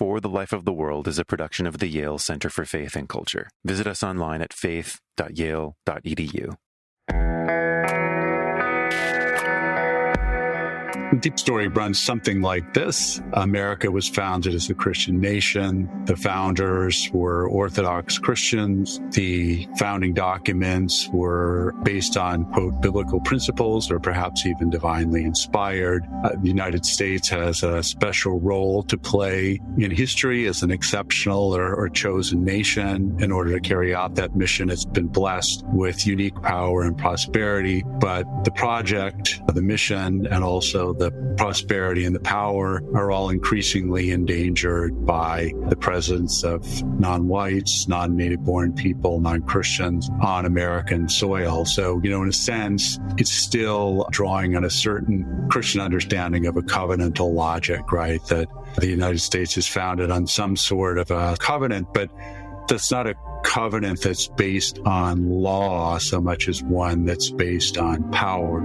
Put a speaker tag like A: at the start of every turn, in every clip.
A: For the Life of the World is a production of the Yale Center for Faith and Culture. Visit us online at faith.yale.edu.
B: The deep story runs something like this. America was founded as a Christian nation. The founders were Orthodox Christians. The founding documents were based on, quote, biblical principles or perhaps even divinely inspired. The United States has a special role to play in history as an exceptional or chosen nation. In order to carry out that mission, it's been blessed with unique power and prosperity. But the project, the mission, and also the prosperity and the power are all increasingly endangered by the presence of non-whites, non-native born people, non-Christians on American soil. So, in a sense, it's still drawing on a certain Christian understanding of a covenantal logic, right? That the United States is founded on some sort of a covenant, but that's not a covenant that's based on law so much as one that's based on power.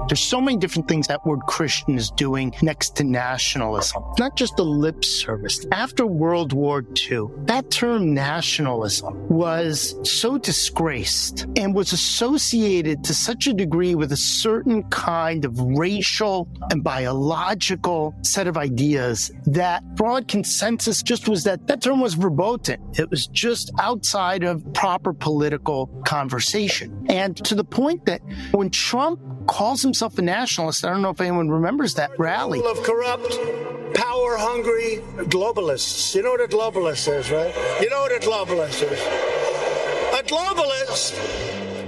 C: There's so many different things that word Christian is doing next to nationalism. Not just a lip service. After World War II, that term nationalism was so disgraced and was associated to such a degree with a certain kind of racial and biological set of ideas that broad consensus just was that term was verboten. It was just outside of proper political conversation. And to the point that when Trump calls himself a nationalist, I don't know if anyone remembers that rally.
D: Of corrupt, power-hungry globalists. You know what a globalist is, right? You know what a globalist is. A globalist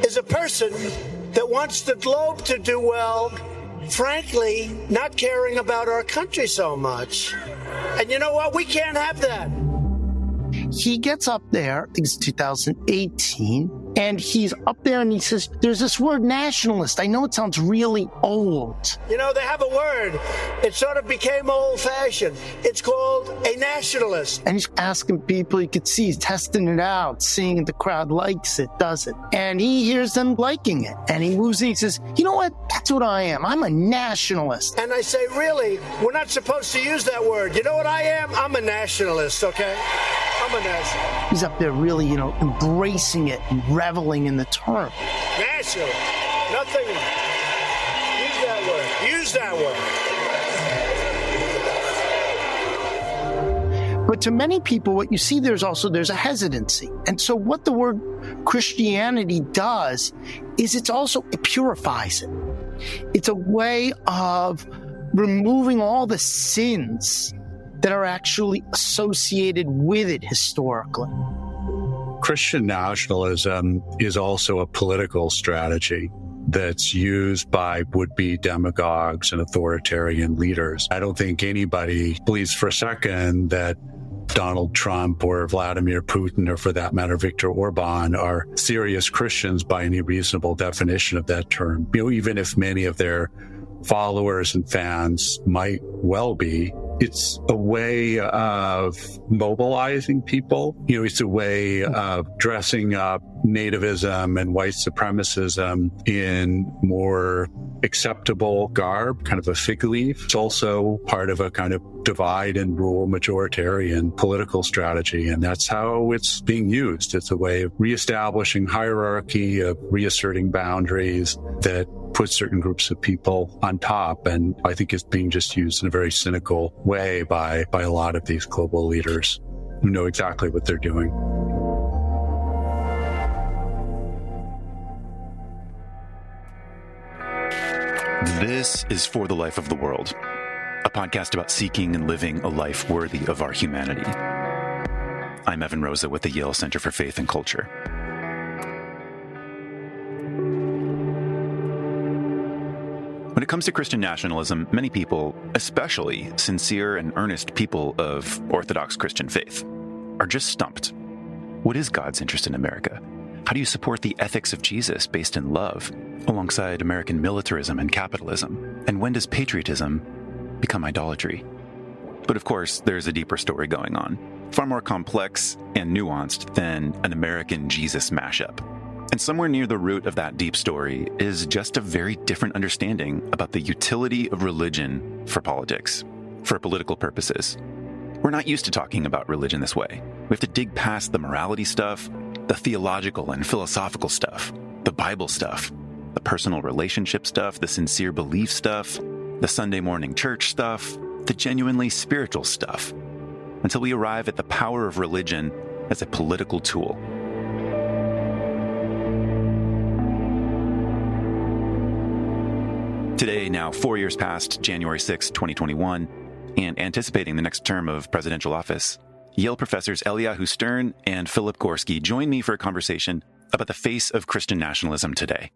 D: is a person that wants the globe to do well, frankly, not caring about our country so much. And you know what? We can't have that.
C: He gets up there, I think it's 2018, and he's up there and he says, there's this word nationalist. I know it sounds really old.
D: They have a word. It sort of became old-fashioned. It's called a nationalist.
C: And he's asking people, you could see he's testing it out, seeing if the crowd likes it, doesn't. And he hears them liking it. And he moves in, he says, you know what? That's what I am. I'm a nationalist.
D: And I say, really? We're not supposed to use that word. You know what I am? I'm a nationalist, okay? I'm a nationalist.
C: He's up there really, embracing it and reveling in the term.
D: National. Nothing. Use that word. Use that
C: word. But to many people, what you see there's a hesitancy. And so what the word Christianity does is it purifies it. It's a way of removing all the sins that are actually associated with it historically.
B: Christian nationalism is also a political strategy that's used by would-be demagogues and authoritarian leaders. I don't think anybody believes for a second that Donald Trump or Vladimir Putin, or for that matter, Viktor Orban, are serious Christians by any reasonable definition of that term. Even if many of their followers and fans might well be, it's a way of mobilizing people. It's a way of dressing up nativism and white supremacism in more acceptable garb, kind of a fig leaf. It's also part of a kind of divide and rule majoritarian political strategy, and that's how it's being used. It's a way of reestablishing hierarchy, of reasserting boundaries that put certain groups of people on top, and I think it's being just used in a very cynical way by a lot of these global leaders who know exactly what they're doing.
A: This is For the Life of the World, a podcast about seeking and living a life worthy of our humanity. I'm Evan Rosa with the Yale Center for Faith and Culture. When it comes to Christian nationalism, many people, especially sincere and earnest people of Orthodox Christian faith, are just stumped. What is God's interest in America? How do you support the ethics of Jesus based in love alongside American militarism and capitalism? And when does patriotism become idolatry? But of course, there's a deeper story going on, far more complex and nuanced than an American Jesus mashup. And somewhere near the root of that deep story is just a very different understanding about the utility of religion for politics. for political purposes. We're not used to talking about religion this way. We have to dig past the morality stuff, the theological and philosophical stuff, the Bible stuff, the personal relationship stuff, the sincere belief stuff, the Sunday morning church stuff, the genuinely spiritual stuff, until we arrive at the power of religion as a political tool. Today, now 4 years past January 6, 2021, and anticipating the next term of presidential office, Yale professors Eliyahu Stern and Philip Gorski join me for a conversation about the face of Christian nationalism today.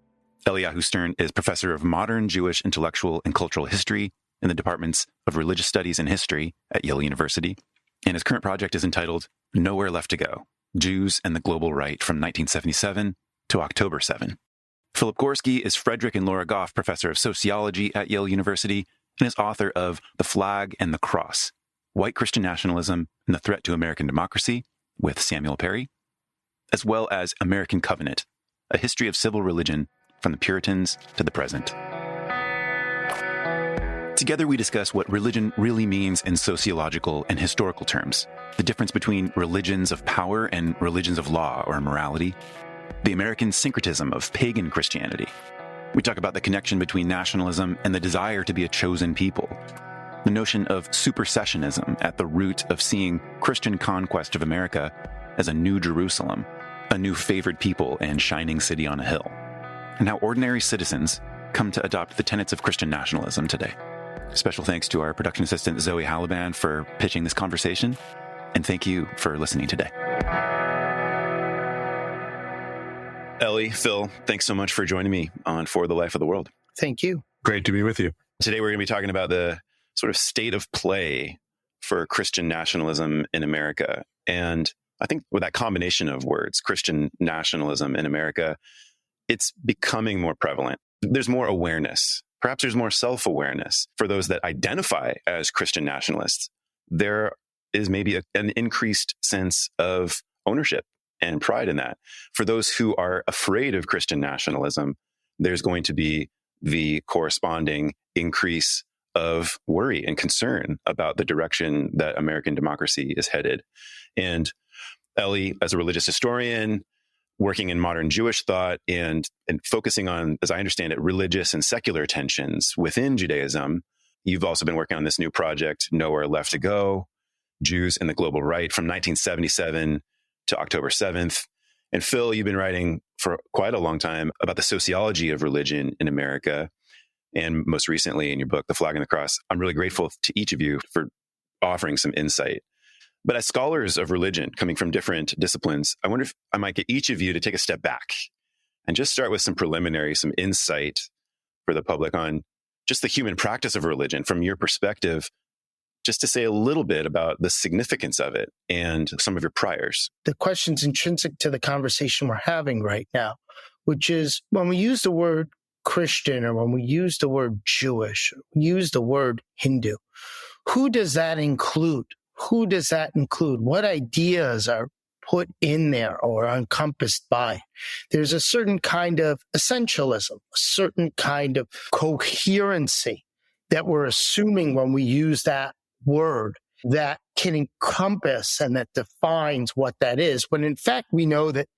A: Eliyahu Stern is professor of modern Jewish intellectual and cultural history in the departments of religious studies and history at Yale University, and his current project is entitled Nowhere Left to Go: Jews and the Global Right from 1977 to October 7. Philip Gorski is Frederick and Laura Goff Professor of Sociology at Yale University and is author of The Flag and the Cross: White Christian Nationalism and the Threat to American Democracy with Samuel Perry, as well as American Covenant, A History of Civil Religion from the Puritans to the Present. Together we discuss what religion really means in sociological and historical terms, the difference between religions of power and religions of law or morality, the American syncretism of pagan Christianity. We talk about the connection between nationalism and the desire to be a chosen people, the notion of supersessionism at the root of seeing Christian conquest of America as a new Jerusalem, a new favored people and shining city on a hill, and how ordinary citizens come to adopt the tenets of Christian nationalism today. Special thanks to our production assistant, Zoe Halaban, for pitching this conversation, and thank you for listening today. Ellie, Phil, thanks so much for joining me on For the Life of the World.
C: Thank you.
B: Great to be with you.
A: Today we're going to be talking about the sort of state of play for Christian nationalism in America. And I think with that combination of words, Christian nationalism in America, it's becoming more prevalent. There's more awareness. Perhaps there's more self-awareness for those that identify as Christian nationalists. There is maybe an increased sense of ownership and pride in that. For those who are afraid of Christian nationalism, there's going to be the corresponding increase of worry and concern about the direction that American democracy is headed. And Ellie, as a religious historian, working in modern Jewish thought and focusing on, as I understand it, religious and secular tensions within Judaism, you've also been working on this new project, Nowhere Left to Go: Jews and the Global Right from 1977 to October 7th. And Phil, you've been writing for quite a long time about the sociology of religion in America. And most recently in your book, The Flag and the Cross. I'm really grateful to each of you for offering some insight. But as scholars of religion coming from different disciplines, I wonder if I might get each of you to take a step back and just start with some insight for the public on just the human practice of religion from your perspective, just to say a little bit about the significance of it and some of your priors.
C: The question's intrinsic to the conversation we're having right now, which is when we use the word Christian or when we use the word Jewish, use the word Hindu, who does that include? Who does that include? What ideas are put in there or encompassed by? There's a certain kind of essentialism, a certain kind of coherency that we're assuming when we use that word that can encompass and that defines what that is. When in fact, we know that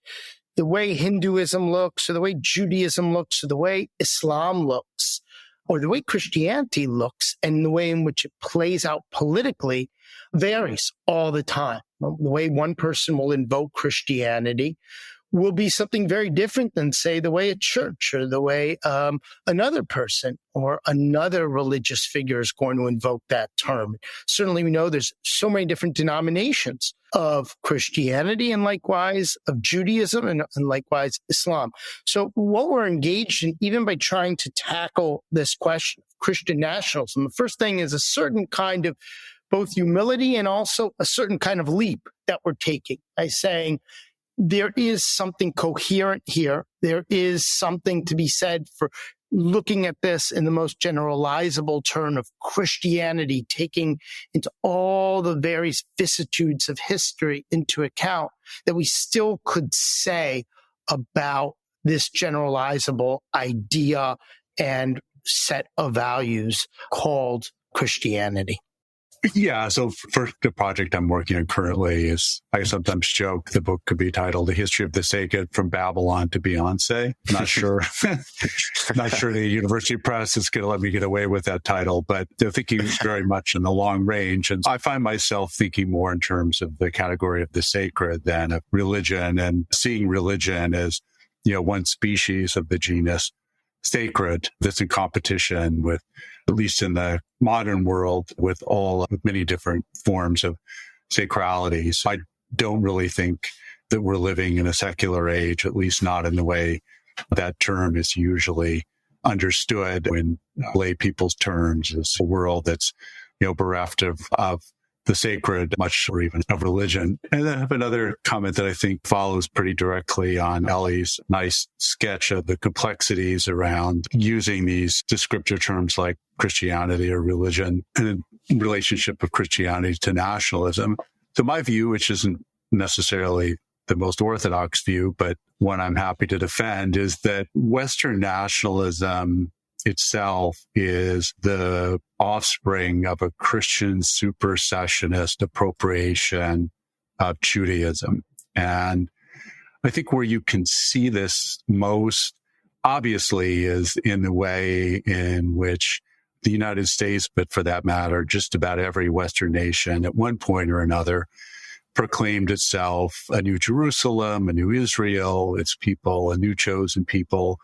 C: the way Hinduism looks or the way Judaism looks or the way Islam looks or the way Christianity looks and the way in which it plays out politically varies all the time. The way one person will invoke Christianity will be something very different than, say, the way a church or the way another person or another religious figure is going to invoke that term. Certainly, we know there's so many different denominations of Christianity and likewise of Judaism and likewise Islam. So what we're engaged in, even by trying to tackle this question of Christian nationalism, the first thing is a certain kind of both humility and also a certain kind of leap that we're taking by saying, there is something coherent here. There is something to be said for looking at this in the most generalizable term of Christianity, taking into all the various vicissitudes of history into account, that we still could say about this generalizable idea and set of values called Christianity.
B: Yeah. So for the project I'm working on currently is, I sometimes joke the book could be titled The History of the Sacred from Babylon to Beyonce. Not sure. Not sure the University Press is going to let me get away with that title, but they're thinking very much in the long range. And I find myself thinking more in terms of the category of the sacred than of religion, and seeing religion as, one species of the genus sacred that's in competition with, at least in the modern world, with many different forms of sacrality. So I don't really think that we're living in a secular age, at least not in the way that term is usually understood in lay people's terms, as a world that's, bereft of the sacred, much or even of religion. And then I have another comment that I think follows pretty directly on Ellie's nice sketch of the complexities around using these descriptive terms like Christianity or religion and the relationship of Christianity to nationalism. So my view, which isn't necessarily the most orthodox view, but one I'm happy to defend, is that Western nationalism itself is the offspring of a Christian supersessionist appropriation of Judaism. And I think where you can see this most obviously is in the way in which the United States, but for that matter, just about every Western nation at one point or another, proclaimed itself a new Jerusalem, a new Israel, its people, a new chosen people,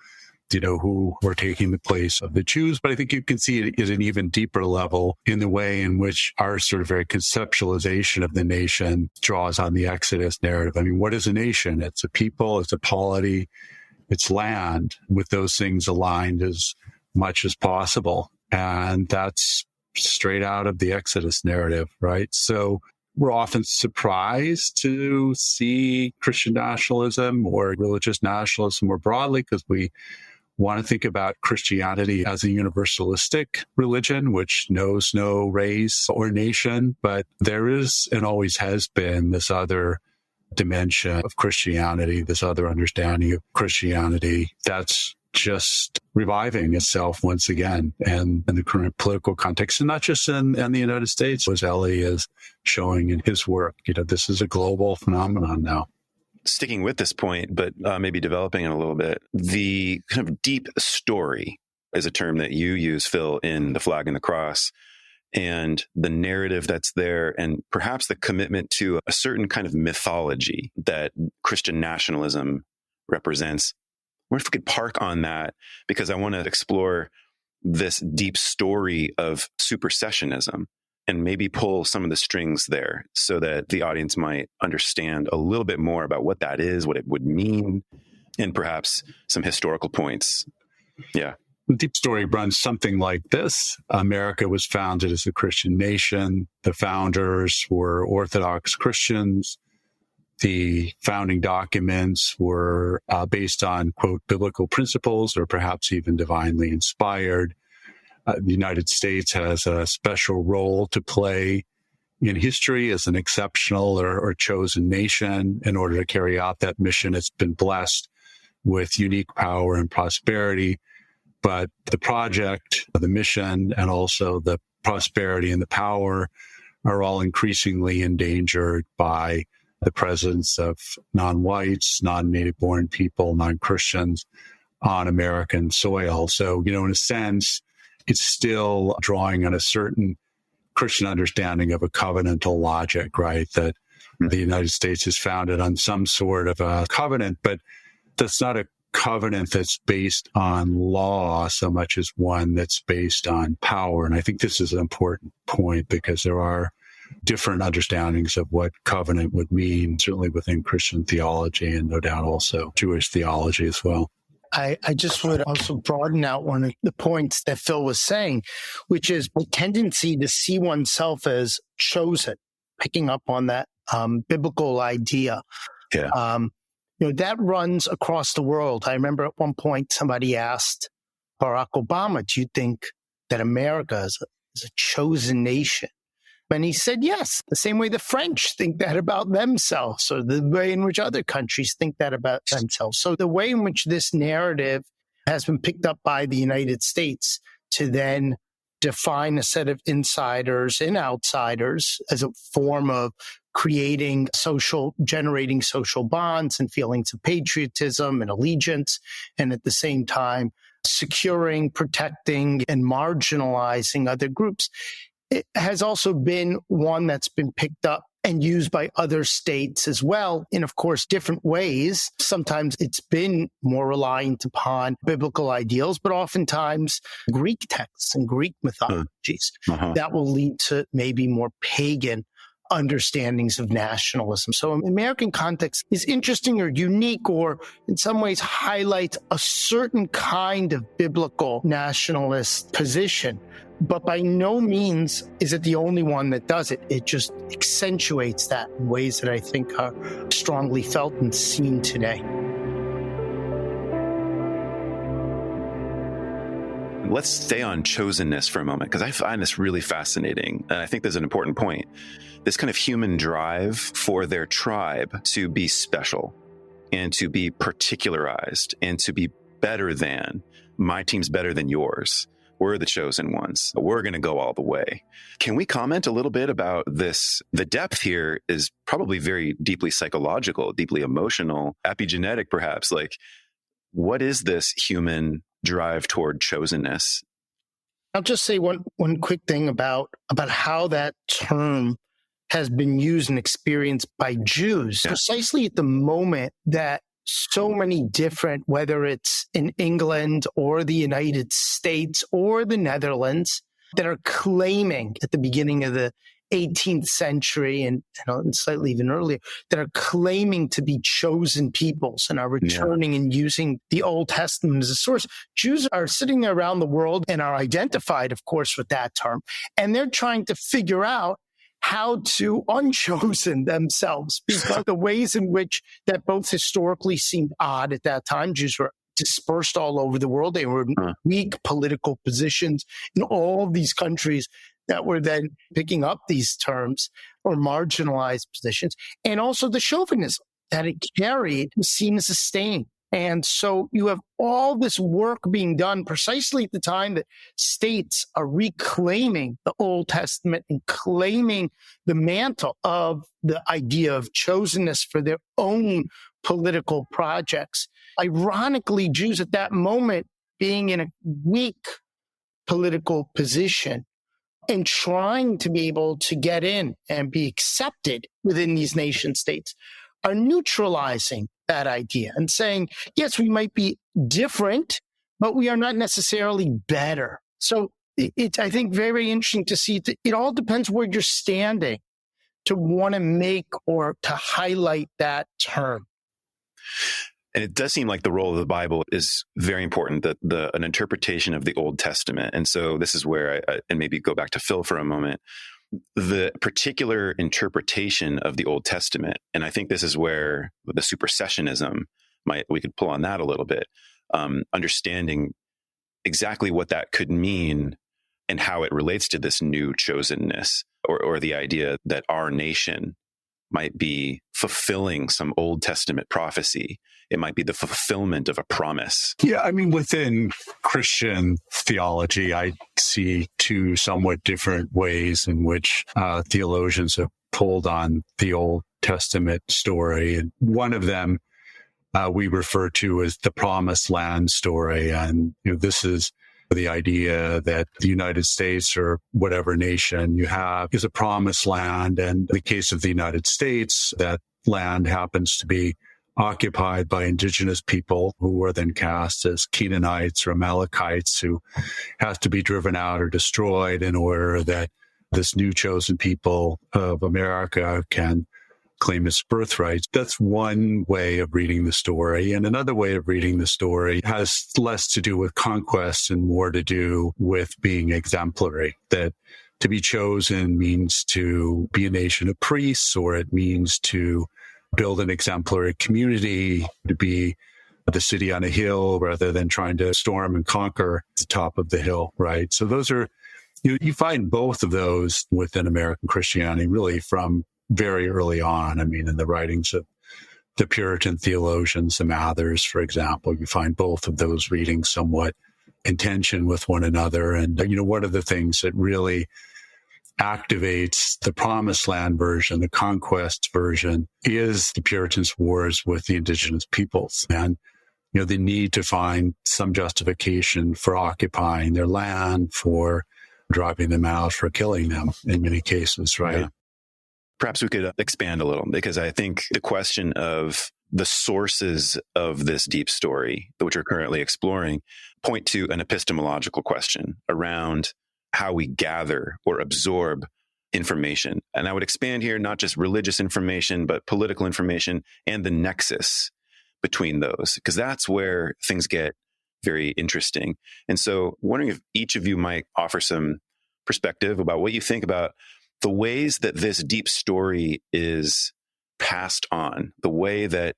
B: who were taking the place of the Jews. But I think you can see it at an even deeper level in the way in which our sort of very conceptualization of the nation draws on the Exodus narrative. I mean, what is a nation? It's a people, it's a polity, it's land, with those things aligned as much as possible. And that's straight out of the Exodus narrative, right? So we're often surprised to see Christian nationalism or religious nationalism more broadly, because we want to think about Christianity as a universalistic religion, which knows no race or nation. But there is and always has been this other dimension of Christianity, this other understanding of Christianity that's just reviving itself once again, and in the current political context, and not just in the United States, as Ellie is showing in his work. This is a global phenomenon now.
A: Sticking with this point, but maybe developing it a little bit, the kind of deep story is a term that you use, Phil, in The Flag and the Cross, and the narrative that's there, and perhaps the commitment to a certain kind of mythology that Christian nationalism represents. What if we could park on that? Because I want to explore this deep story of supersessionism and maybe pull some of the strings there so that the audience might understand a little bit more about what that is, what it would mean, and perhaps some historical points. Yeah.
B: The deep story runs something like this. America was founded as a Christian nation. The founders were Orthodox Christians. The founding documents were based on, quote, biblical principles, or perhaps even divinely inspired. The United States has a special role to play in history as an exceptional or chosen nation. In order to carry out that mission, it's been blessed with unique power and prosperity. But the project, the mission, and also the prosperity and the power are all increasingly endangered by the presence of non-whites, non-native born people, non-Christians on American soil. So, in a sense, it's still drawing on a certain Christian understanding of a covenantal logic, right? That the United States is founded on some sort of a covenant, but that's not a covenant that's based on law so much as one that's based on power. And I think this is an important point, because there are different understandings of what covenant would mean, certainly within Christian theology, and no doubt also Jewish theology as well.
C: I just would also broaden out one of the points that Phil was saying, which is a tendency to see oneself as chosen, picking up on that biblical idea.
A: Yeah.
C: That runs across the world. I remember at one point somebody asked Barack Obama, do you think that America is a chosen nation? And he said, yes, the same way the French think that about themselves, or the way in which other countries think that about themselves. So the way in which this narrative has been picked up by the United States to then define a set of insiders and outsiders as a form of generating social bonds and feelings of patriotism and allegiance, and at the same time, securing, protecting, and marginalizing other groups. It has also been one that's been picked up and used by other states as well in, of course, different ways. Sometimes it's been more reliant upon biblical ideals, but oftentimes Greek texts and Greek mythologies that will lead to maybe more pagan understandings of nationalism. So American context is interesting or unique, or in some ways highlights a certain kind of biblical nationalist position. But by no means is it the only one that does it. It just accentuates that in ways that I think are strongly felt and seen today.
A: Let's stay on chosenness for a moment, because I find this really fascinating. And I think there's an important point. This kind of human drive for their tribe to be special and to be particularized and to be better than, my team's better than yours. We're the chosen ones. We're going to go all the way. Can we comment a little bit about this? The depth here is probably very deeply psychological, deeply emotional, epigenetic perhaps. Like, what is this human drive toward chosenness?
C: I'll just say one quick thing about how that term has been used and experienced by Jews, precisely at the moment that so many different, whether it's in England or the United States or the Netherlands, that are claiming at the beginning of the 18th century and slightly even earlier, that are claiming to be chosen peoples and are returning and using the Old Testament as a source. Jews are sitting around the world and are identified, of course, with that term. And they're trying to figure out how to unchosen themselves, because the ways in which that both historically seemed odd at that time. Jews were dispersed all over the world. They were in weak political positions in all of these countries that were then picking up these terms or marginalized positions. And also the chauvinism that it carried was seen as a stain. And so you have all this work being done precisely at the time that states are reclaiming the Old Testament and claiming the mantle of the idea of chosenness for their own political projects. Ironically, Jews at that moment being in a weak political position and trying to be able to get in and be accepted within these nation states are neutralizing that idea and saying, yes, we might be different, but we are not necessarily better. So it's, I think, very interesting to see that it all depends where you're standing to want to make or to highlight that term.
A: And it does seem like the role of the Bible is very important, that an interpretation of the Old Testament. And so this is where and maybe go back to Phil for a moment, the particular interpretation of the Old Testament. And I think this is where the supersessionism we could pull on that a little bit, understanding exactly what that could mean and how it relates to this new chosenness, or the idea that our nation might be fulfilling some Old Testament prophecy. It might be the fulfillment of a promise.
B: Yeah, I mean, within Christian theology, I see two somewhat different ways in which theologians have pulled on the Old Testament story. And one of them we refer to as the Promised Land story. And this is the idea that the United States or whatever nation you have is a promised land. And in the case of the United States, that land happens to be occupied by indigenous people who are then cast as Canaanites or Amalekites, who have to be driven out or destroyed in order that this new chosen people of America can claim its birthright. That's one way of reading the story. And another way of reading the story has less to do with conquest and more to do with being exemplary. That to be chosen means to be a nation of priests, or it means to build an exemplary community, to be the city on a hill rather than trying to storm and conquer the top of the hill, right? So those are, you find both of those within American Christianity really from very early on. I mean, in the writings of the Puritan theologians, the Mathers, for example, you find both of those readings somewhat in tension with one another. And, one of the things that really activates the Promised Land version, the conquest version, is the Puritans' wars with the indigenous peoples. And, the need to find some justification for occupying their land, for driving them out, for killing them in many cases, right?
A: Yeah. Perhaps we could expand a little, because I think the question of the sources of this deep story, which we're currently exploring, point to an epistemological question around how we gather or absorb information. And I would expand here, not just religious information, but political information and the nexus between those, because that's where things get very interesting. And so wondering if each of you might offer some perspective about what you think about the ways that this deep story is passed on, the way that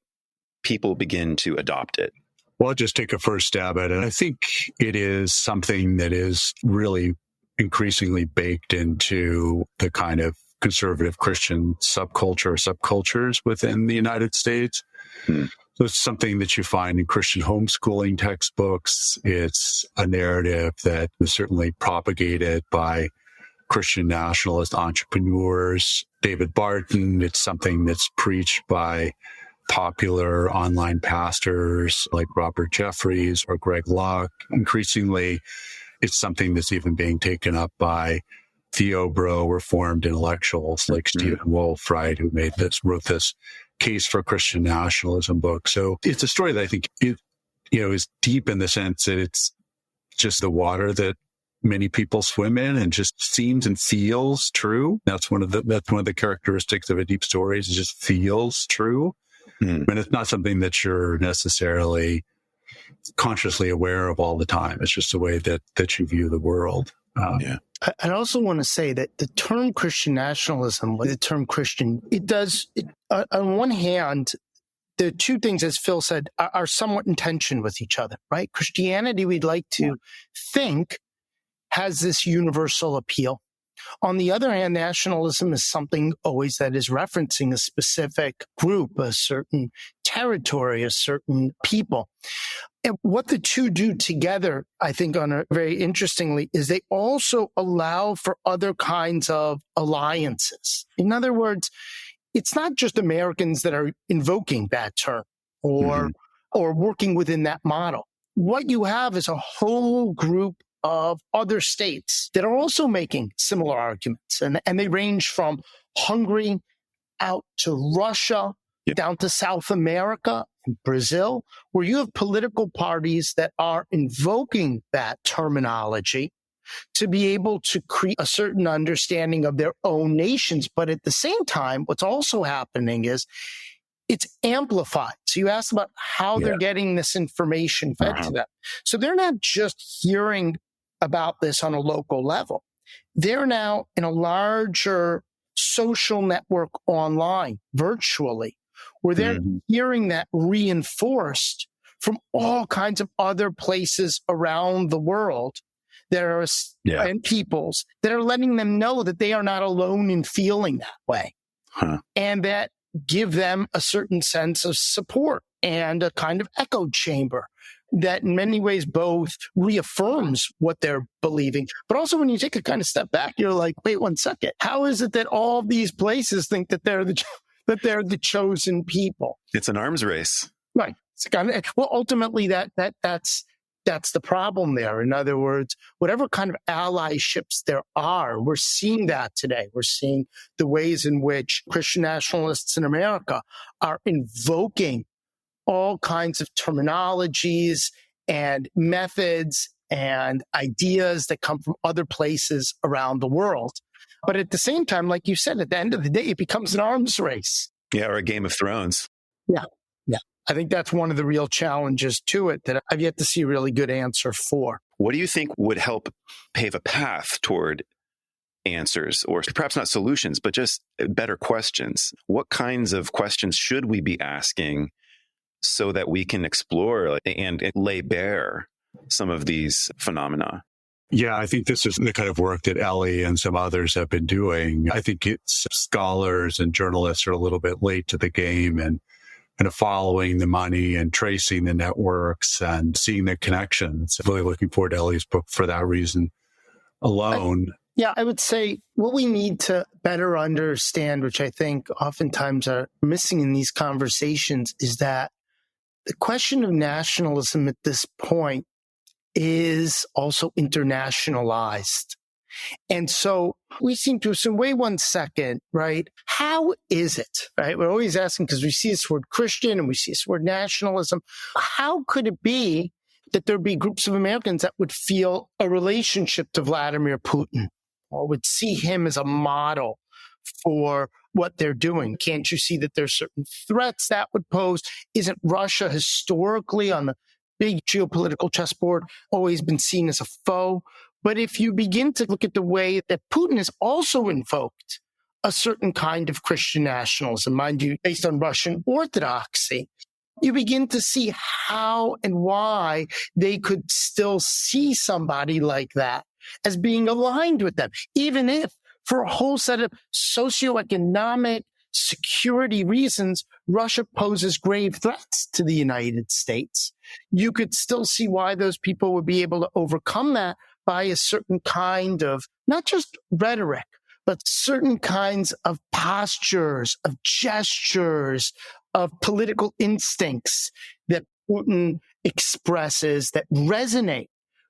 A: people begin to adopt it.
B: Well, I'll just take a first stab at it. I think it is something that is really increasingly baked into the kind of conservative Christian subculture or subcultures within the United States. So it's something that you find in Christian homeschooling textbooks. It's a narrative that was certainly propagated by Christian nationalist entrepreneurs. David Barton, it's something that's preached by popular online pastors like Robert Jeffries or Greg Locke. Increasingly, it's something that's even being taken up by Theobro Reformed intellectuals like Stephen Wolfe, right, who wrote this Case for Christian Nationalism book. So it's a story that I think is deep in the sense that it's just the water that many people swim in and just seems and feels true. That's one of the characteristics of a deep story, is it just feels true. And it's not something that you're necessarily consciously aware of all the time. It's just the way that you view the world.
C: I also want to say that the term Christian nationalism, the term Christian, on one hand, the two things, as Phil said, are somewhat in tension with each other, right? Christianity, we'd like to think, has this universal appeal. On the other hand, nationalism is something always that is referencing a specific group, a certain territory, a certain people. And what the two do together, I think, very interestingly, is they also allow for other kinds of alliances. In other words, it's not just Americans that are invoking that term or working within that model. What you have is a whole group of other states that are also making similar arguments. And they range from Hungary out to Russia, down to South America and Brazil, where you have political parties that are invoking that terminology to be able to create a certain understanding of their own nations. But at the same time, what's also happening is it's amplified. So you asked about how they're getting this information fed to them. So they're not just hearing about this on a local level. They're now in a larger social network online, virtually, where they're hearing that reinforced from all kinds of other places around the world and peoples that are letting them know that they are not alone in feeling that way. And that give them a certain sense of support and a kind of echo chamber that in many ways both reaffirms what they're believing. But also when you take a kind of step back, you're like, wait 1 second. How is it that all these places think that they're the chosen people?
A: It's an arms race.
C: Right. It's kind of, well, ultimately that's the problem there. In other words, whatever kind of allyships there are, we're seeing that today. We're seeing the ways in which Christian nationalists in America are invoking all kinds of terminologies and methods and ideas that come from other places around the world. But at the same time, like you said, at the end of the day, it becomes an arms race.
A: Yeah, or a Game of Thrones.
C: Yeah. I think that's one of the real challenges to it that I've yet to see a really good answer for.
A: What do you think would help pave a path toward answers, or perhaps not solutions, but just better questions? What kinds of questions should we be asking so that we can explore and lay bare some of these phenomena?
B: Yeah, I think this is the kind of work that Ellie and some others have been doing. I think scholars and journalists are a little bit late to the game, and kind of following the money and tracing the networks and seeing the connections. Really looking forward to Ellie's book for that reason alone.
C: I would say what we need to better understand, which I think oftentimes are missing in these conversations, is that the question of nationalism at this point is also internationalized. And so we seem to assume, wait 1 second, right? How is it, right? We're always asking because we see this word Christian and we see this word nationalism. How could it be that there'd be groups of Americans that would feel a relationship to Vladimir Putin or would see him as a model for what they're doing? Can't you see that there's certain threats that would pose? Isn't Russia historically on the big geopolitical chessboard always been seen as a foe? But if you begin to look at the way that Putin has also invoked a certain kind of Christian nationalism, mind you, based on Russian orthodoxy, you begin to see how and why they could still see somebody like that as being aligned with them, even if for a whole set of socioeconomic security reasons, Russia poses grave threats to the United States. You could still see why those people would be able to overcome that by a certain kind of, not just rhetoric, but certain kinds of postures, of gestures, of political instincts that Putin expresses that resonate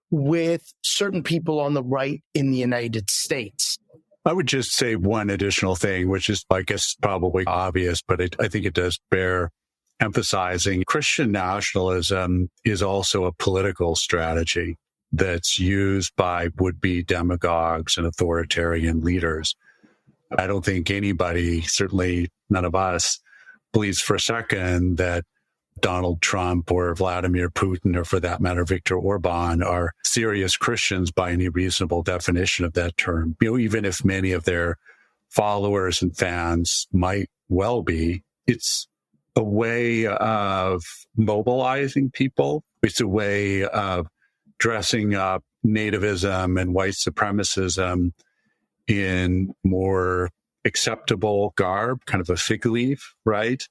C: with certain people on the right in the United States.
B: I would just say one additional thing, which is, I guess, probably obvious, but I think it does bear emphasizing. Christian nationalism is also a political strategy that's used by would-be demagogues and authoritarian leaders. I don't think anybody, certainly none of us, believes for a second that Donald Trump or Vladimir Putin, or for that matter, Viktor Orban, are serious Christians by any reasonable definition of that term. Even if many of their followers and fans might well be, it's a way of mobilizing people. It's a way of dressing up nativism and white supremacism in more acceptable garb, kind of a fig leaf, right?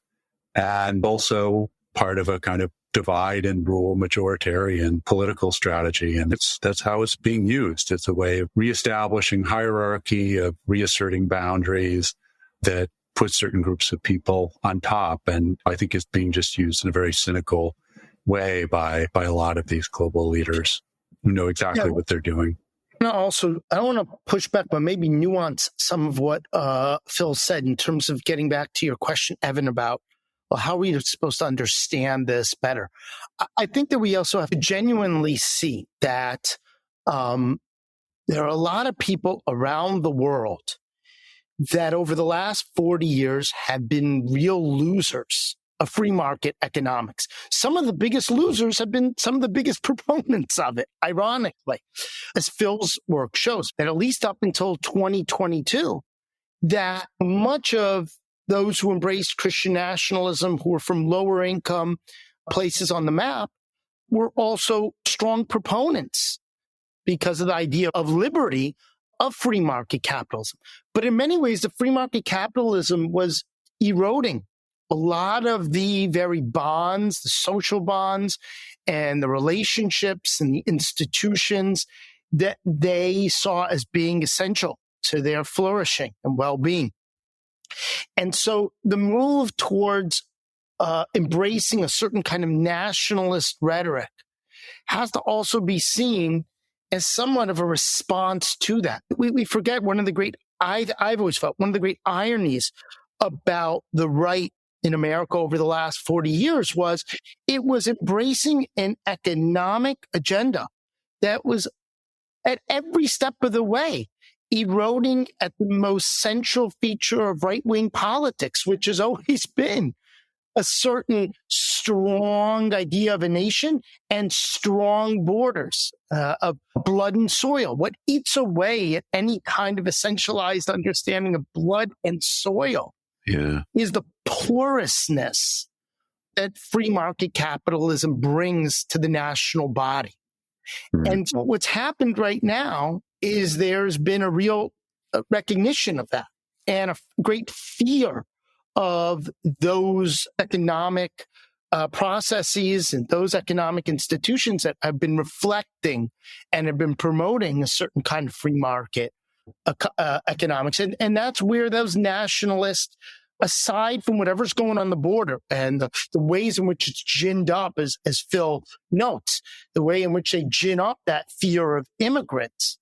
B: And also part of a kind of divide and rule majoritarian political strategy. And that's how it's being used. It's a way of reestablishing hierarchy, of reasserting boundaries that put certain groups of people on top. And I think it's being just used in a very cynical way by a lot of these global leaders who know exactly what they're doing.
C: And also, I don't want to push back, but maybe nuance some of what Phil said in terms of getting back to your question, Evan, about how are we supposed to understand this better? I think that we also have to genuinely see that there are a lot of people around the world that over the last 40 years have been real losers of free market economics. Some of the biggest losers have been some of the biggest proponents of it, ironically, as Phil's work shows, that at least up until 2022, that much of those who embraced Christian nationalism, who were from lower income places on the map, were also strong proponents because of the idea of liberty of free market capitalism. But in many ways, the free market capitalism was eroding a lot of the very bonds, the social bonds, and the relationships and the institutions that they saw as being essential to their flourishing and well-being. And so the move towards embracing a certain kind of nationalist rhetoric has to also be seen as somewhat of a response to that. We forget one of the great, I've always felt, one of the great ironies about the right in America over the last 40 years was it was embracing an economic agenda that was at every step of the way eroding at the most central feature of right-wing politics, which has always been a certain strong idea of a nation and strong borders of blood and soil. What eats away at any kind of essentialized understanding of blood and soil is the porousness that free market capitalism brings to the national body. And what's happened right now is there's been a real recognition of that and a great fear of those economic processes and those economic institutions that have been reflecting and have been promoting a certain kind of free market economics. And that's where those nationalists, aside from whatever's going on the border and the ways in which it's ginned up, as Phil notes, the way in which they gin up that fear of immigrants.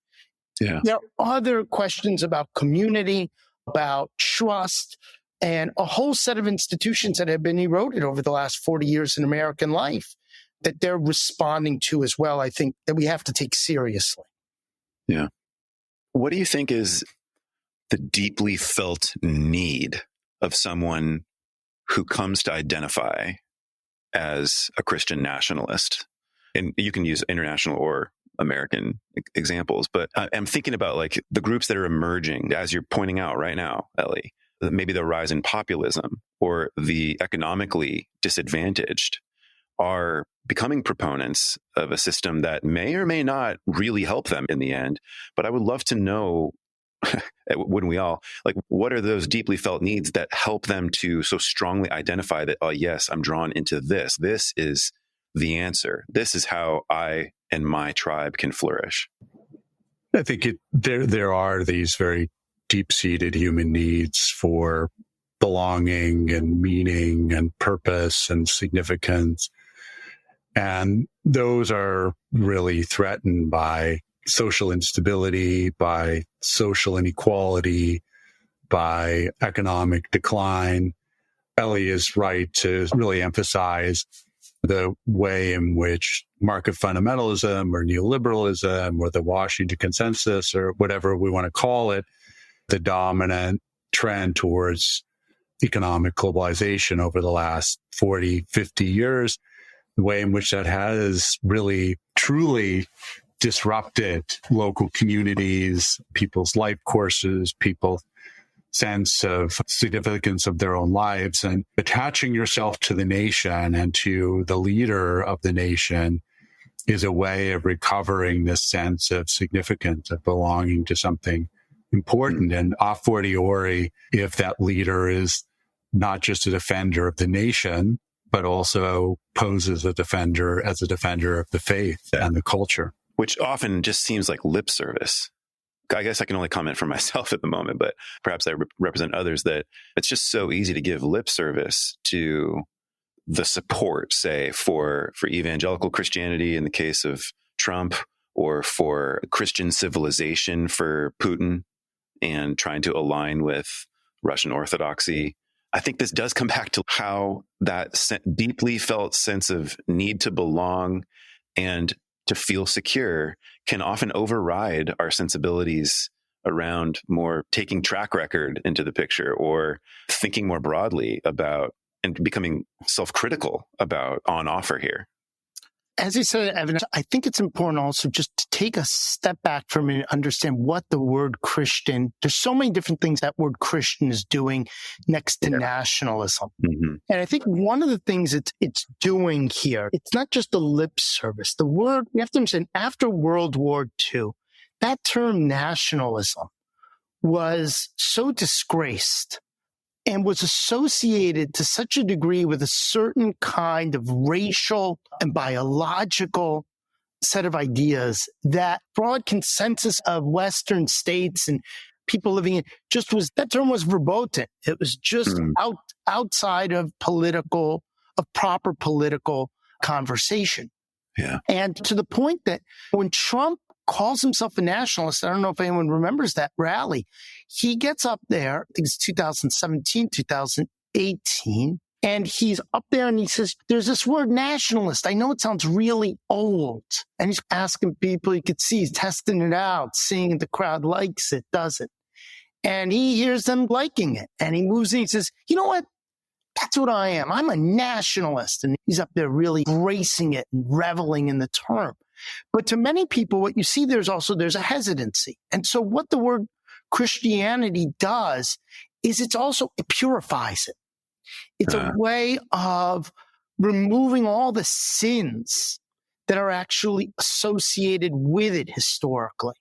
A: Yeah.
C: There are other questions about community, about trust, and a whole set of institutions that have been eroded over the last 40 years in American life that they're responding to as well, I think, that we have to take seriously.
A: Yeah. What do you think is the deeply felt need of someone who comes to identify as a Christian nationalist? And you can use international or American examples, but I'm thinking about like the groups that are emerging, as you're pointing out right now, Ellie, maybe the rise in populism or the economically disadvantaged are becoming proponents of a system that may or may not really help them in the end. But I would love to know, wouldn't we all, like, what are those deeply felt needs that help them to so strongly identify that, oh, yes, I'm drawn into this. This is the answer. This is how I and my tribe can flourish.
B: I think there are these very deep-seated human needs for belonging and meaning and purpose and significance. And those are really threatened by social instability, by social inequality, by economic decline. Ellie is right to really emphasize the way in which market fundamentalism or neoliberalism or the Washington consensus or whatever we want to call it, the dominant trend towards economic globalization over the last 40, 50 years, the way in which that has really, truly disrupted local communities, people's life courses, people's sense of significance of their own lives, and attaching yourself to the nation and to the leader of the nation is a way of recovering this sense of significance, of belonging to something important. And a fortiori, if that leader is not just a defender of the nation, but also poses as a defender of the faith and the culture.
A: Which often just seems like lip service. I guess I can only comment for myself at the moment, but perhaps I represent others, that it's just so easy to give lip service to the support, say, for evangelical Christianity in the case of Trump, or for Christian civilization for Putin and trying to align with Russian Orthodoxy. I think this does come back to how that deeply felt sense of need to belong and to feel secure can often override our sensibilities around more taking track record into the picture, or thinking more broadly about and becoming self-critical about on offer here.
C: As you said, Evan, I think it's important also just to take a step back from it and understand what the word Christian, there's so many different things that word Christian is doing next to nationalism. Mm-hmm. And I think one of the things it's doing here, it's not just a lip service. The word, we have to understand, after World War II, that term nationalism was so disgraced and was associated to such a degree with a certain kind of racial and biological set of ideas that broad consensus of Western states and people living in that term was verboten. It was just outside of proper political conversation.
A: Yeah.
C: And to the point that when Trump calls himself a nationalist, I don't know if anyone remembers that rally, he gets up there, I think it's 2017, 2018, and he's up there and he says, there's this word nationalist. I know it sounds really old. And he's asking people, you could see he's testing it out, seeing if the crowd likes it, doesn't. And he hears them liking it. And he moves in, he says, you know what? That's what I am. I'm a nationalist. And he's up there really embracing it and reveling in the term. But to many people, what you see there's a hesitancy. And so what the word Christianity does is it purifies it. It's a way of removing all the sins that are actually associated with it historically.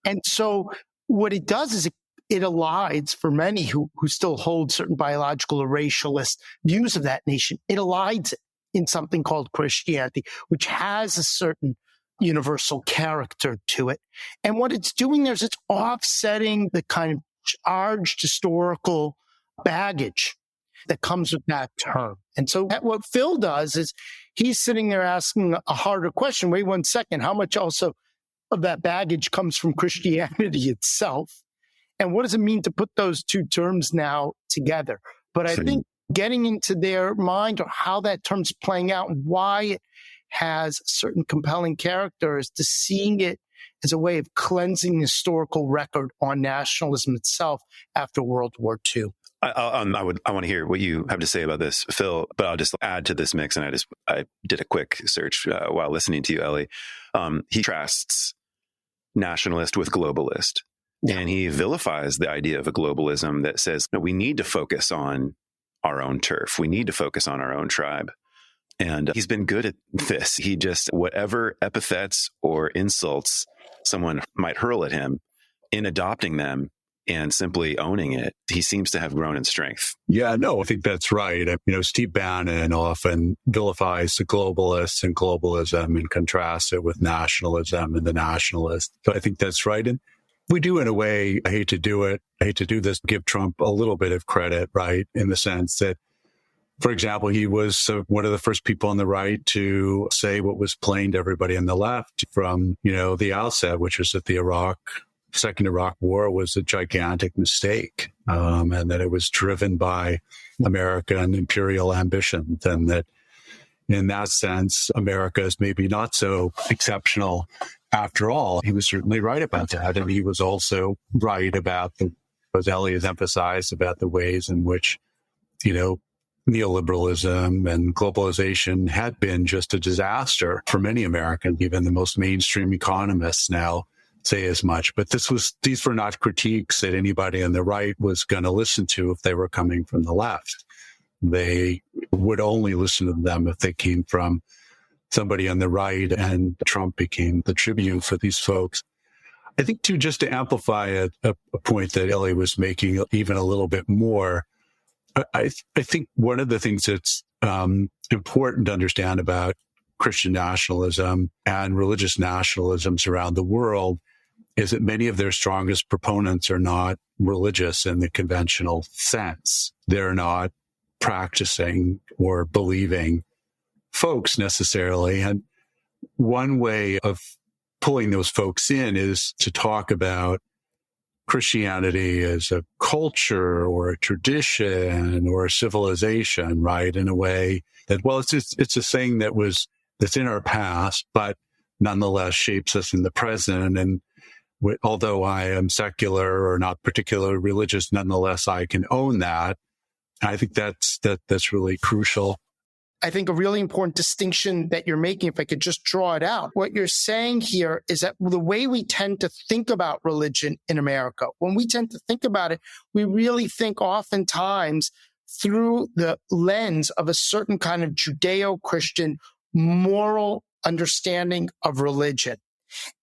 C: And so what it does is it it elides for many who still hold certain biological or racialist views of that nation. It elides it in something called Christianity, which has a certain universal character to it. And what it's doing there is it's offsetting the kind of charged historical baggage that comes with that term. And so what Phil does is he's sitting there asking a harder question. Wait 1 second. How much also of that baggage comes from Christianity itself? And what does it mean to put those two terms now together? But I think getting into their mind or how that term's playing out and why it has certain compelling character is to seeing it as a way of cleansing the historical record on nationalism itself after World War II.
A: I want to hear what you have to say about this, Phil, but I'll just add to this mix. And I did a quick search while listening to you, Ellie. He contrasts nationalist with globalist. Yeah. And he vilifies the idea of a globalism that says, no, we need to focus on our own turf. We need to focus on our own tribe. And he's been good at this. He just, whatever epithets or insults someone might hurl at him, in adopting them and simply owning it, he seems to have grown in strength.
B: Yeah, no, I think that's right. Steve Bannon often vilifies the globalists and globalism and contrasts it with nationalism and the nationalist. So I think that's right. And we do, in a way, I hate to do this, give Trump a little bit of credit, right? In the sense that, for example, he was one of the first people on the right to say what was plain to everybody on the left from, the outset, which was that the Second Iraq War was a gigantic mistake, and that it was driven by American imperial ambitions, and that in that sense, America is maybe not so exceptional after all. He was certainly right about that. And he was also right about, as Ellie has emphasized, about the ways in which, neoliberalism and globalization had been just a disaster for many Americans. Even the most mainstream economists now say as much. But these were not critiques that anybody on the right was going to listen to if they were coming from the left. They would only listen to them if they came from somebody on the right, and Trump became the tribune for these folks. I think, too, just to amplify a point that Ellie was making even a little bit more, I think one of the things that's important to understand about Christian nationalism and religious nationalisms around the world is that many of their strongest proponents are not religious in the conventional sense. They're not practicing or believing folks necessarily. And one way of pulling those folks in is to talk about Christianity as a culture or a tradition or a civilization, right? In a way that, well, it's a thing that's in our past, but nonetheless shapes us in the present. And although I am secular or not particularly religious, nonetheless, I can own that. I think that's really crucial.
C: I think a really important distinction that you're making, if I could just draw it out, what you're saying here is that the way we tend to think about religion in America, when we tend to think about it, we really think oftentimes through the lens of a certain kind of Judeo-Christian moral understanding of religion.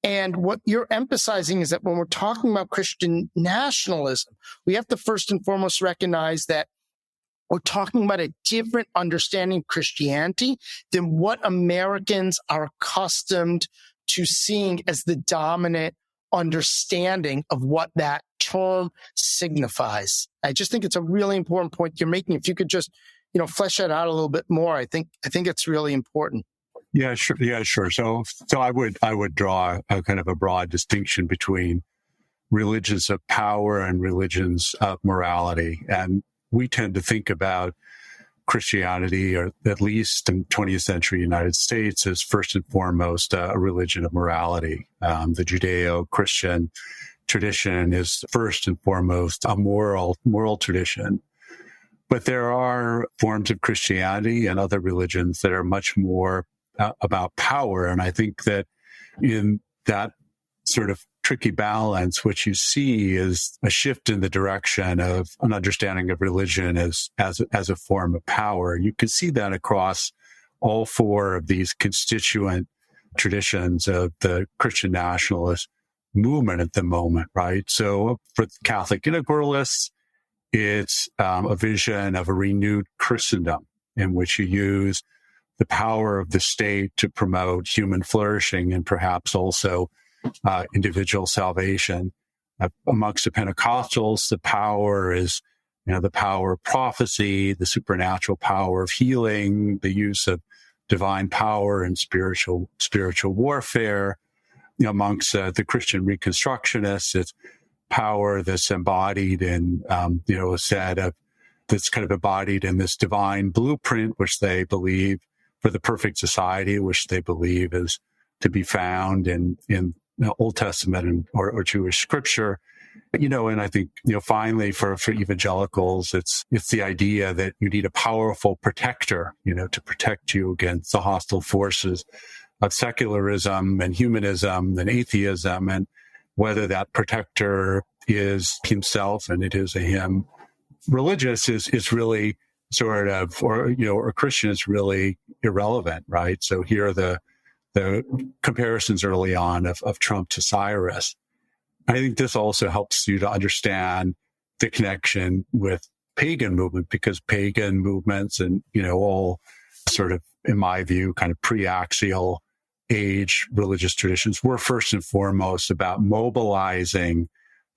C: And what you're emphasizing is that when we're talking about Christian nationalism, we have to first and foremost recognize that we're talking about a different understanding of Christianity than what Americans are accustomed to seeing as the dominant understanding of what that term signifies. I just think it's a really important point you're making. If you could just, flesh that out a little bit more, I think it's really important.
B: Yeah, sure. Yeah, sure. So I would draw a kind of a broad distinction between religions of power and religions of morality. And we tend to think about Christianity, or at least in 20th century United States, as first and foremost a religion of morality. The Judeo-Christian tradition is first and foremost a moral tradition. But there are forms of Christianity and other religions that are much more about power. And I think that in that sort of tricky balance, what you see is a shift in the direction of an understanding of religion as a form of power. You can see that across all four of these constituent traditions of the Christian nationalist movement at the moment, right? So for Catholic integralists, it's a vision of a renewed Christendom in which you use the power of the state to promote human flourishing and perhaps also individual salvation. Amongst the Pentecostals, the power is, the power of prophecy, the supernatural power of healing, the use of divine power and spiritual warfare. Amongst the Christian Reconstructionists, it's power that's embodied in, a set of, that's kind of embodied in this divine blueprint, which they believe for the perfect society, which they believe is to be found in Old Testament or Jewish scripture. And I think, finally for evangelicals, it's the idea that you need a powerful protector, to protect you against the hostile forces of secularism and humanism and atheism, and whether that protector is himself and it is a him religious is really sort of, or Christian is really irrelevant, right? So here are the comparisons early on of Trump to Cyrus. I think this also helps you to understand the connection with pagan movement, because pagan movements and, all sort of, in my view, kind of pre-axial age religious traditions were first and foremost about mobilizing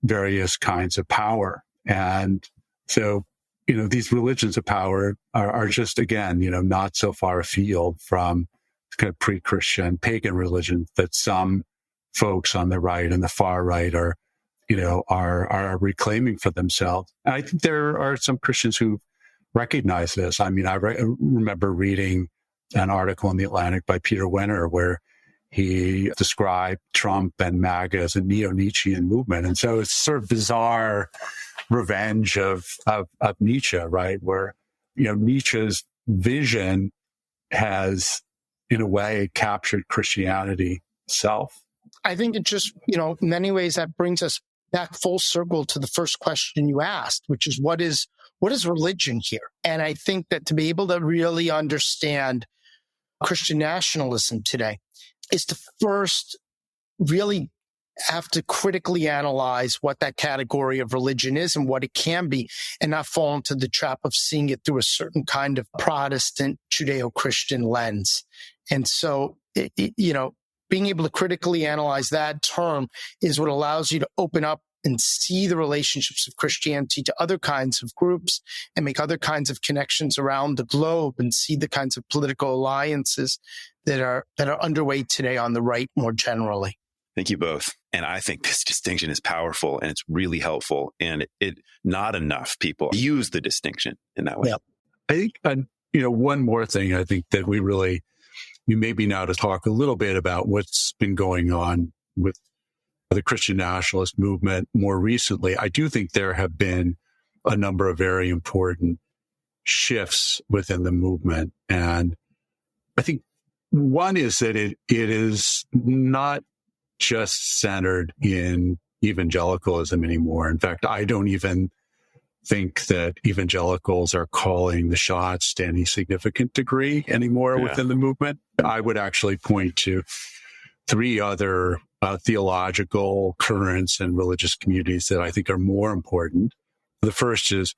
B: various kinds of power. And so, these religions of power are just, again, not so far afield from kind of pre-Christian pagan religions that some folks on the right and the far right are reclaiming for themselves. And I think there are some Christians who recognize this. I mean, I remember reading an article in The Atlantic by Peter Wenner where he described Trump and MAGA as a neo-Nietzschean movement. And so it's sort of bizarre revenge of Nietzsche, right? Where, Nietzsche's vision has, in a way, captured Christianity itself.
C: I think it just, in many ways that brings us back full circle to the first question you asked, which is what is religion here? And I think that to be able to really understand Christian nationalism today is to first really have to critically analyze what that category of religion is and what it can be, and not fall into the trap of seeing it through a certain kind of Protestant Judeo-Christian lens. And so, being able to critically analyze that term is what allows you to open up and see the relationships of Christianity to other kinds of groups and make other kinds of connections around the globe and see the kinds of political alliances that are underway today on the right more generally.
A: Thank you both. And I think this distinction is powerful and it's really helpful. And not enough people use the distinction in that way.
B: Yeah. I think, one more thing I think that we maybe now to talk a little bit about what's been going on with the Christian nationalist movement more recently. I do think there have been a number of very important shifts within the movement. And I think one is that it is not just centered in evangelicalism anymore. In fact, I don't even think that evangelicals are calling the shots to any significant degree anymore within the movement. I would actually point to three other theological currents and religious communities that I think are more important. The first is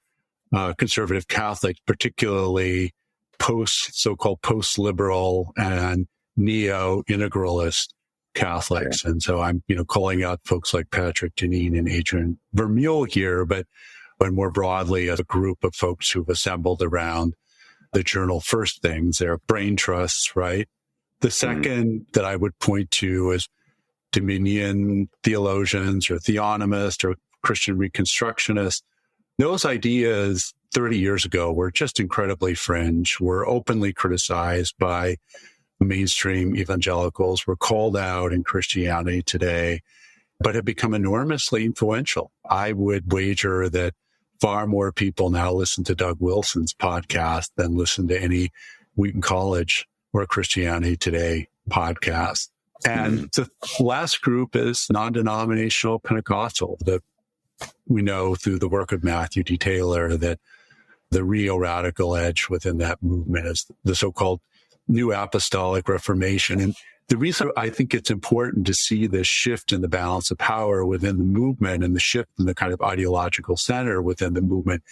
B: conservative Catholics, particularly so-called post-liberal and neo-integralist Catholics. And so I'm, calling out folks like Patrick Deneen and Adrian Vermeule here, but more broadly as a group of folks who've assembled around the journal First Things, their brain trusts, right? The second that I would point to is Dominion theologians or theonomists or Christian Reconstructionists. Those ideas 30 years ago were just incredibly fringe, were openly criticized by mainstream evangelicals, were called out in Christianity Today, but have become enormously influential. I would wager that far more people now listen to Doug Wilson's podcast than listen to any Wheaton College or Christianity Today podcast. And the last group is non-denominational Pentecostal. We know through the work of Matthew D. Taylor that the real radical edge within that movement is the so-called New Apostolic Reformation. And The reason I think it's important to see this shift in the balance of power within the movement and the shift in the kind of ideological center within the movement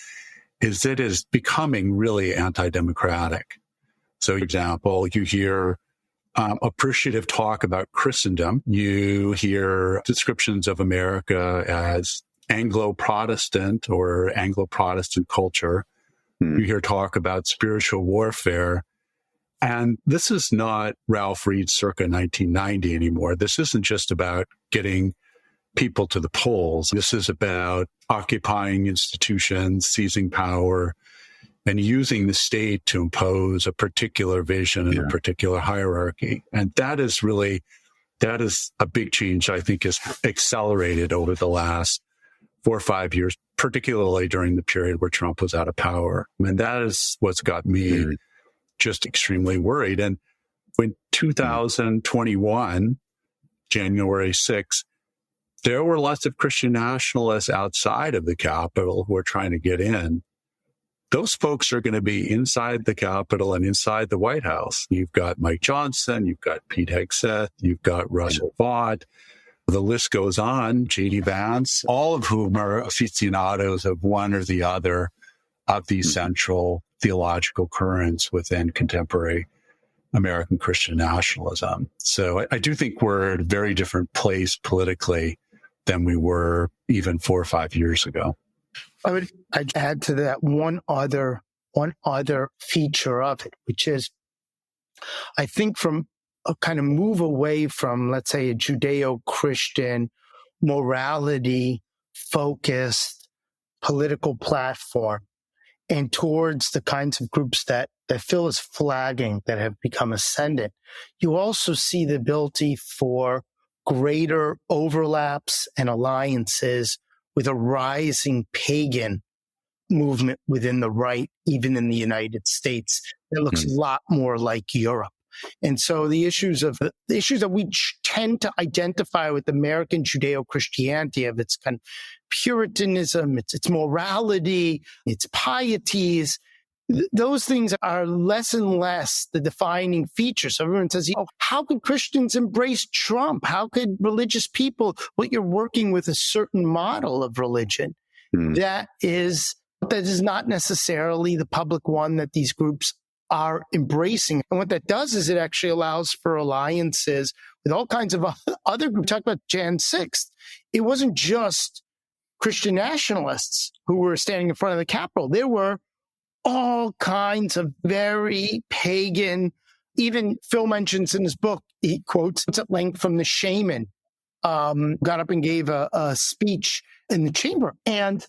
B: is that it is becoming really anti-democratic. So, for example, you hear appreciative talk about Christendom. You hear descriptions of America as Anglo-Protestant or Anglo-Protestant culture. You hear talk about spiritual warfare. And this is not Ralph Reed circa 1990 anymore. This isn't just about getting people to the polls. This is about occupying institutions, seizing power, and using the state to impose a particular vision and a particular hierarchy. And that is a big change I think is accelerated over the last 4 or 5 years, particularly during the period where Trump was out of power. I mean, that is what's got me just extremely worried. And when 2021, January 6th, there were lots of Christian nationalists outside of the Capitol who are trying to get in. Those folks are going to be inside the Capitol and inside the White House. You've got Mike Johnson, you've got Pete Hegseth, you've got Russell Vaught. The list goes on, J.D. Vance, all of whom are aficionados of one or the other of these central theological currents within contemporary American Christian nationalism. So I do think we're at a very different place politically than we were even 4 or 5 years ago.
C: I'd add to that one other feature of it, which is, I think from a kind of move away from, let's say, a Judeo-Christian morality-focused political platform and towards the kinds of groups that Phil is flagging that have become ascendant, you also see the ability for greater overlaps and alliances with a rising pagan movement within the right, even in the United States, that looks a lot more like Europe. And so the issues that we tend to identify with American Judeo-Christianity, of its kind of Puritanism, its morality, its pieties, those things are less and less the defining features. So everyone says, how could Christians embrace Trump? How could religious people? Well, you're working with a certain model of religion that is not necessarily the public one that these groups are embracing. And what that does is it actually allows for alliances with all kinds of other groups. Talk about Jan 6th. It wasn't just Christian nationalists who were standing in front of the Capitol. There were all kinds of very pagan, even Phil mentions in his book, he quotes at length from the shaman, got up and gave a speech in the chamber. And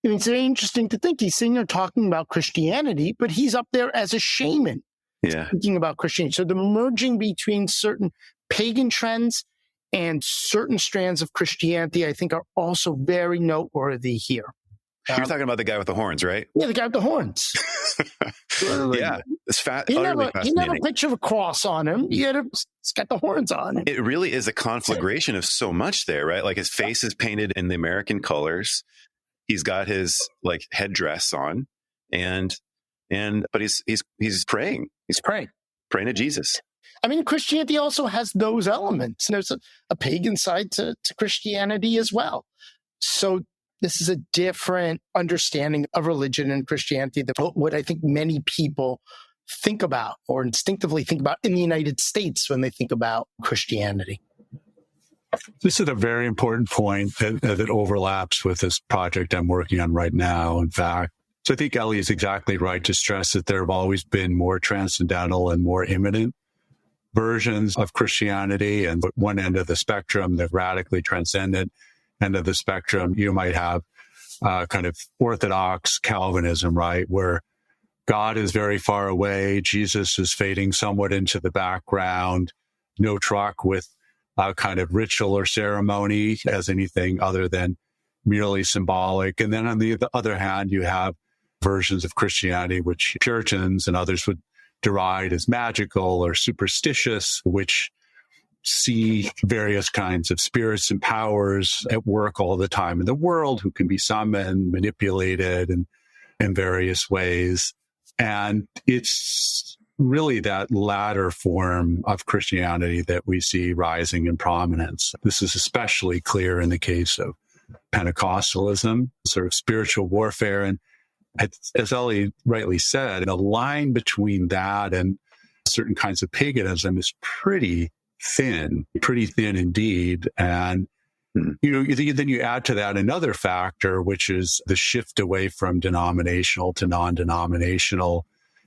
C: I mean, it's very interesting to think he's sitting there talking about Christianity, but he's up there as a shaman speaking about Christianity. So the merging between certain pagan trends and certain strands of Christianity, I think, are also very noteworthy here.
A: You're talking about the guy with the horns, right?
C: Yeah, the guy with the horns.
A: Yeah, it's
C: He never a picture of a cross on him. He's got the horns on him.
A: It really is a conflagration of so much there, right? Like his face is painted in the American colors. He's got his headdress on, but he's praying. He's praying to Jesus.
C: I mean, Christianity also has those elements. There's a pagan side to Christianity as well. So this is a different understanding of religion and Christianity than what I think many people think about or instinctively think about in the United States when they think about Christianity.
B: This is a very important point that overlaps with this project I'm working on right now, in fact. So I think Ellie is exactly right to stress that there have always been more transcendental and more immanent versions of Christianity. And at one end of the spectrum, the radically transcendent end of the spectrum, you might have kind of Orthodox Calvinism, right, where God is very far away, Jesus is fading somewhat into the background, no truck with kind of ritual or ceremony as anything other than merely symbolic. And then on the other hand, you have versions of Christianity which Puritans and others would deride as magical or superstitious, which see various kinds of spirits and powers at work all the time in the world who can be summoned, manipulated in various ways. And it's really that latter form of Christianity that we see rising in prominence. This is especially clear in the case of Pentecostalism, sort of spiritual warfare. And as Ellie rightly said, the line between that and certain kinds of paganism is pretty thin indeed. And then you add to that another factor, which is the shift away from denominational to non-denominational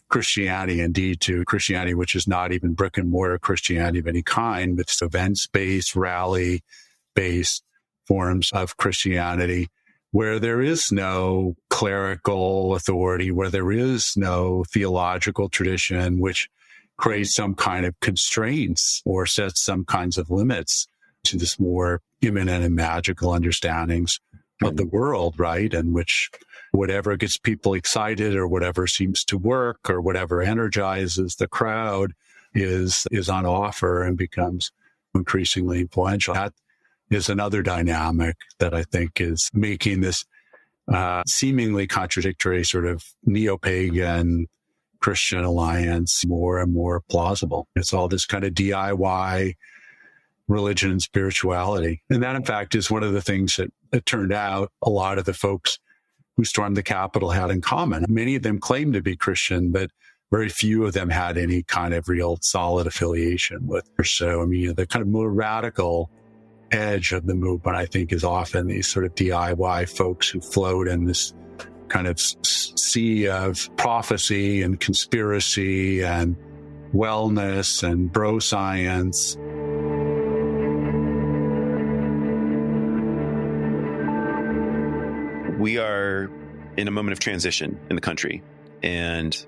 B: Christianity, indeed to Christianity, which is not even brick and mortar Christianity of any kind, but events-based, rally-based forms of Christianity, where there is no clerical authority, where there is no theological tradition, which creates some kind of constraints or sets some kinds of limits to this more immanent and magical understandings of the world, right? And which whatever gets people excited or whatever seems to work or whatever energizes the crowd is on offer and becomes increasingly influential. That is another dynamic that I think is making this seemingly contradictory sort of neo-pagan Christian alliance more and more plausible. It's all this kind of DIY religion and spirituality. And that, in fact, is one of the things that it turned out a lot of the folks who stormed the Capitol had in common. Many of them claimed to be Christian, but very few of them had any kind of real solid affiliation with her. So, I mean, the kind of more radical edge of the movement, I think, is often these sort of DIY folks who float in this kind of sea of prophecy and conspiracy and wellness and bro science.
A: We are in a moment of transition in the country. And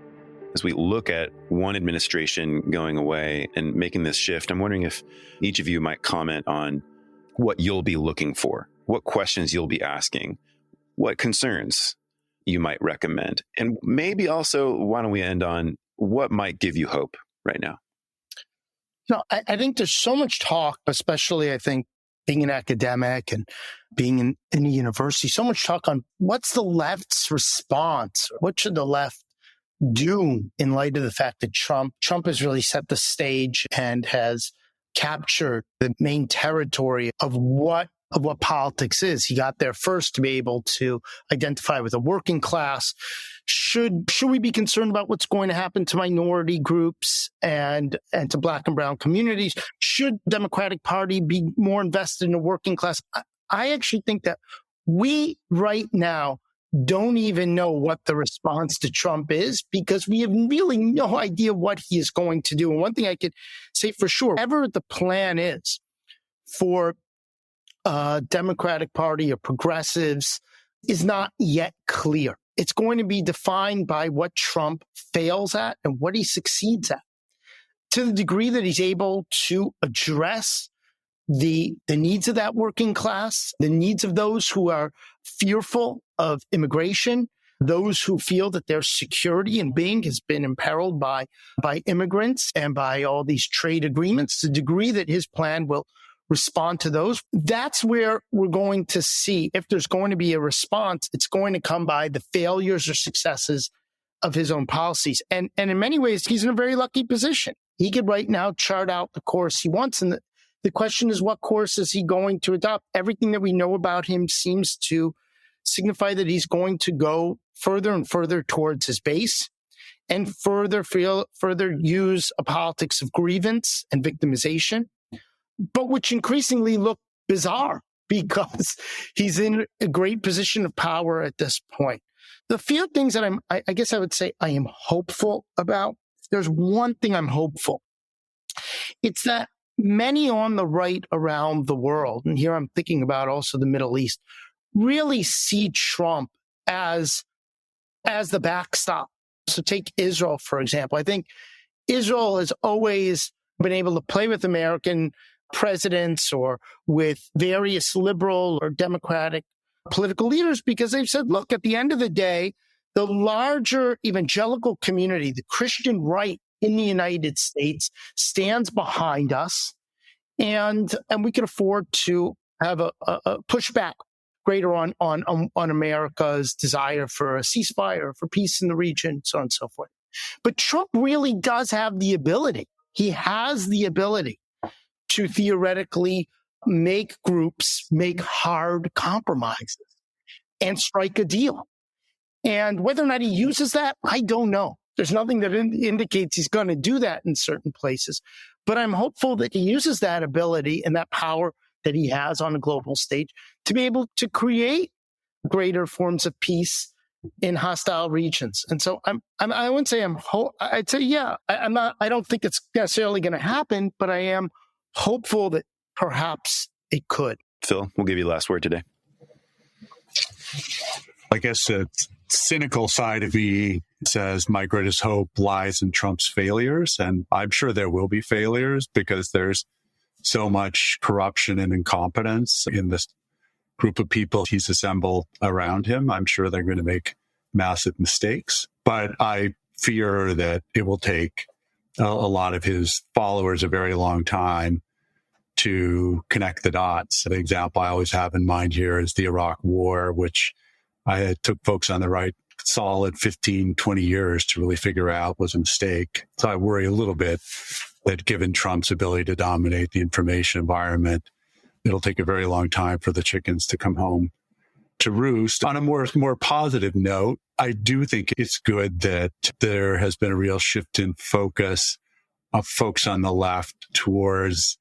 A: as we look at one administration going away and making this shift, I'm wondering if each of you might comment on what you'll be looking for, what questions you'll be asking, what concerns you might recommend. And maybe also, why don't we end on what might give you hope right now?
C: No, I think there's so much talk, especially I think being an academic and being in a university, so much talk on what's the left's response? What should the left do in light of the fact that Trump has really set the stage and has captured the main territory of what politics is. He got there first to be able to identify with a working class. Should we be concerned about what's going to happen to minority groups and to Black and brown communities? Should the Democratic Party be more invested in the working class? I actually think that we right now don't even know what the response to Trump is because we have really no idea what he is going to do. And one thing I could say for sure, whatever the plan is for Democratic Party or progressives is not yet clear. It's going to be defined by what Trump fails at and what he succeeds at. To the degree that he's able to address the needs of that working class, the needs of those who are fearful of immigration, those who feel that their security and being has been imperiled by immigrants and by all these trade agreements, the degree that his plan will respond to those, that's where we're going to see if there's going to be a response. It's going to come by the failures or successes of his own policies. And in many ways, he's in a very lucky position. He could right now chart out the course he wants. And the question is, what course is he going to adopt? Everything that we know about him seems to signify that he's going to go further and further towards his base and further use a politics of grievance and victimization, but which increasingly look bizarre because he's in a great position of power at this point. The few things that I guess I would say I am hopeful about, there's one thing I'm hopeful. It's that many on the right around the world, and here I'm thinking about also the Middle East, really see Trump as the backstop. So take Israel, for example. I think Israel has always been able to play with American presidents or with various liberal or democratic political leaders because they've said, look, at the end of the day, the larger evangelical community, the Christian right in the United States stands behind us, and we can afford to have a pushback greater on America's desire for a ceasefire, for peace in the region, so on and so forth. But Trump really does have the ability. He has the ability to theoretically make groups make hard compromises and strike a deal. And whether or not he uses that, I don't know. There's nothing that indicates he's going to do that in certain places. But I'm hopeful that he uses that ability and that power that he has on a global stage to be able to create greater forms of peace in hostile regions. And so I wouldn't say I'd say, yeah, I don't think it's necessarily going to happen, but I am hopeful that perhaps it could.
A: Phil, we'll give you the last word today.
B: I guess the cynical side of me says my greatest hope lies in Trump's failures. And I'm sure there will be failures because there's so much corruption and incompetence in this group of people he's assembled around him. I'm sure they're going to make massive mistakes. But I fear that it will take a lot of his followers a very long time to connect the dots. The example I always have in mind here is the Iraq War, which I took folks on the right solid 15, 20 years to really figure out was a mistake. So I worry a little bit that given Trump's ability to dominate the information environment, it'll take a very long time for the chickens to come home to roost. On a more positive note, I do think it's good that there has been a real shift in focus of folks on the left towards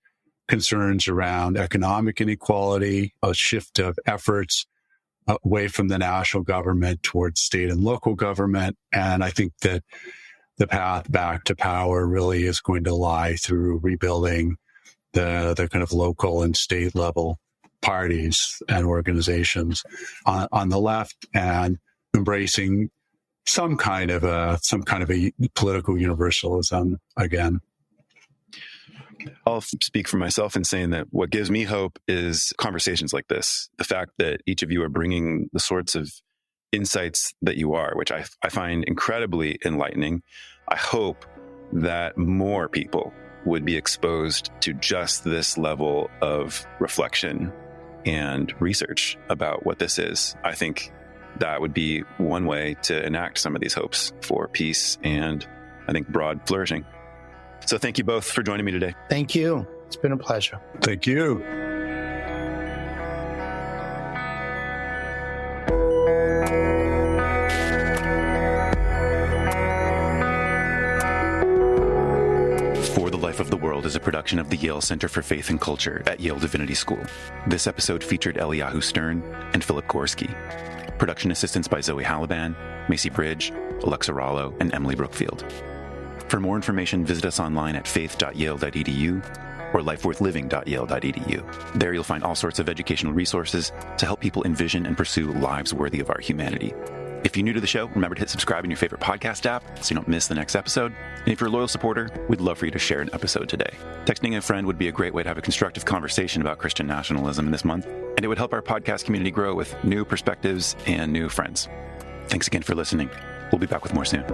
B: concerns around economic inequality, a shift of efforts away from the national government towards state and local government. And I think that the path back to power really is going to lie through rebuilding the kind of local and state level parties and organizations on the left and embracing some kind of a political universalism again.
A: I'll speak for myself in saying that what gives me hope is conversations like this. The fact that each of you are bringing the sorts of insights that you are, which I find incredibly enlightening. I hope that more people would be exposed to just this level of reflection and research about what this is. I think that would be one way to enact some of these hopes for peace and, I think, broad flourishing. So thank you both for joining me today.
C: Thank you. It's been a pleasure.
B: Thank you.
A: For the Life of the World is a production of the Yale Center for Faith and Culture at Yale Divinity School. This episode featured Eliyahu Stern and Philip Gorski. Production assistance by Zoe Halliban, Macy Bridge, Alexa Rollo, and Emily Brookfield. For more information, visit us online at faith.yale.edu or lifeworthliving.yale.edu. There you'll find all sorts of educational resources to help people envision and pursue lives worthy of our humanity. If you're new to the show, remember to hit subscribe in your favorite podcast app so you don't miss the next episode. And if you're a loyal supporter, we'd love for you to share an episode today. Texting a friend would be a great way to have a constructive conversation about Christian nationalism this month, and it would help our podcast community grow with new perspectives and new friends. Thanks again for listening. We'll be back with more soon.